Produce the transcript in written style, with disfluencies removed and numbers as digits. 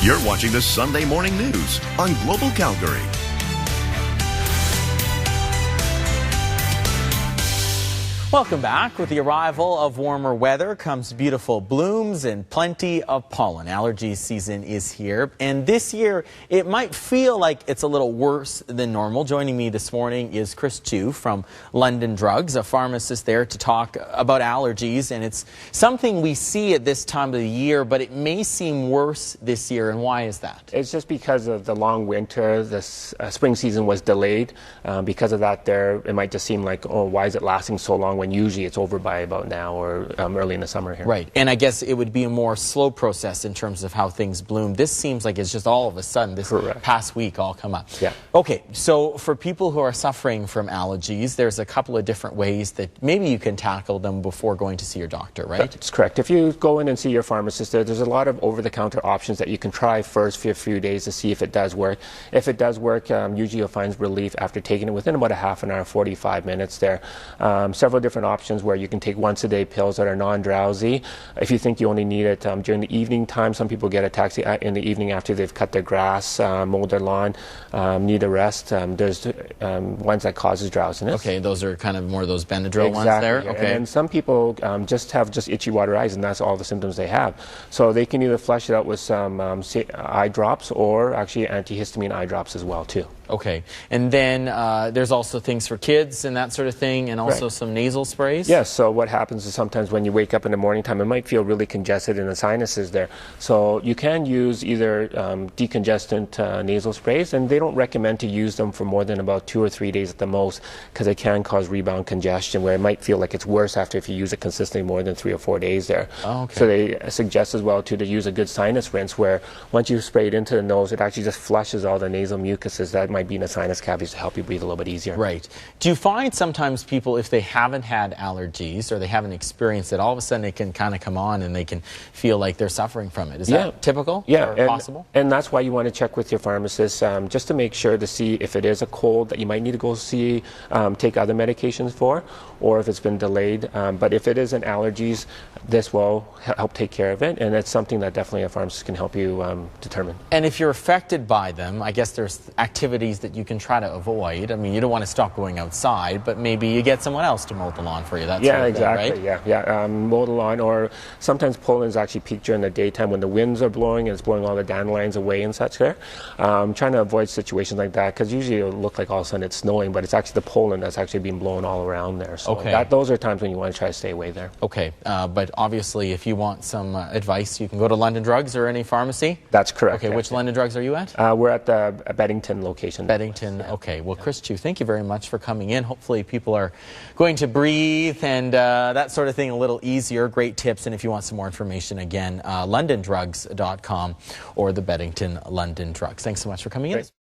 You're watching the Sunday Morning News on Global Calgary. Welcome back. With the arrival of warmer weather comes beautiful blooms and plenty of pollen. Allergy season is here, and this year it might feel like it's a little worse than normal. Joining me this morning is Chris Chu from London Drugs, a pharmacist there to talk about allergies, and it's something we see at this time of the year, but it may seem worse this year, and why is that? It's just because of the long winter. This spring season was delayed. Because of that, it might just seem like, oh, why is it lasting so long, when usually it's over by about now or early in the summer here. Right, and I guess it would be a more slow process in terms of how things bloom. This seems like it's just all of a sudden, this past week, all come up. Yeah. Okay, so for people who are suffering from allergies, there's a couple of different ways that maybe you can tackle them before going to see your doctor, right? That's correct. If you go in and see your pharmacist, there's a lot of over-the-counter options that you can try first for a few days to see if it does work. If it does work, usually you'll find relief after taking it within about a half an hour, 45 minutes there. Several different options where you can take once-a-day pills that are non-drowsy. If you think you only need it during the evening time, some people get a taxi in the evening after they've cut their grass, mowed their lawn, need a rest. There's ones that causes drowsiness. Okay, those are kind of more of those Benadryl ones there? Okay. And some people just have itchy water eyes, and that's all the symptoms they have. So they can either flush it out with some eye drops or actually antihistamine eye drops as well too. Okay, and then there's also things for kids and that sort of thing, and also some nasal sprays? Yes, so what happens is sometimes when you wake up in the morning time, it might feel really congested in the sinuses there. So you can use either decongestant nasal sprays, and they don't recommend to use them for more than about 2 or 3 days at the most, because it can cause rebound congestion, where it might feel like it's worse after if you use it consistently more than 3 or 4 days there. Oh, okay. So they suggest as well too to use a good sinus rinse, where once you spray it into the nose, it actually just flushes all the nasal mucuses that might be in the sinus cavities to help you breathe a little bit easier. Right. Do you find sometimes people, if they haven't had allergies or they haven't experienced it, all of a sudden it can kind of come on and they can feel like they're suffering from it? Is that typical? Yeah, or possible? And that's why you want to check with your pharmacist just to make sure to see if it is a cold that you might need to go see, take other medications for, or if it's been delayed. But if it is an allergies, this will help take care of it, and it's something that definitely a pharmacist can help you determine. And if you're affected by them, I guess there's activities that you can try to avoid. I mean, you don't want to stop going outside, but maybe you get someone else to mow the lawn for you. That's exactly. Right? Mow the lawn, or sometimes pollen is actually peak during the daytime when the winds are blowing and it's blowing all the dandelions away and such there. Trying to avoid situations like that, because usually it'll look like all of a sudden it's snowing, but it's actually the pollen that's actually being blown all around there. So those are times when you want to try to stay away there. Okay, but obviously if you want some advice, you can go to London Drugs or any pharmacy? That's correct. Okay, which London Drugs are you at? We're at the Beddington location. Beddington, okay. Well, Chris Chu, thank you very much for coming in. Hopefully people are going to breathe and that sort of thing a little easier. Great tips, and if you want some more information, again, londondrugs.com or the Beddington London Drugs. Thanks so much for coming in.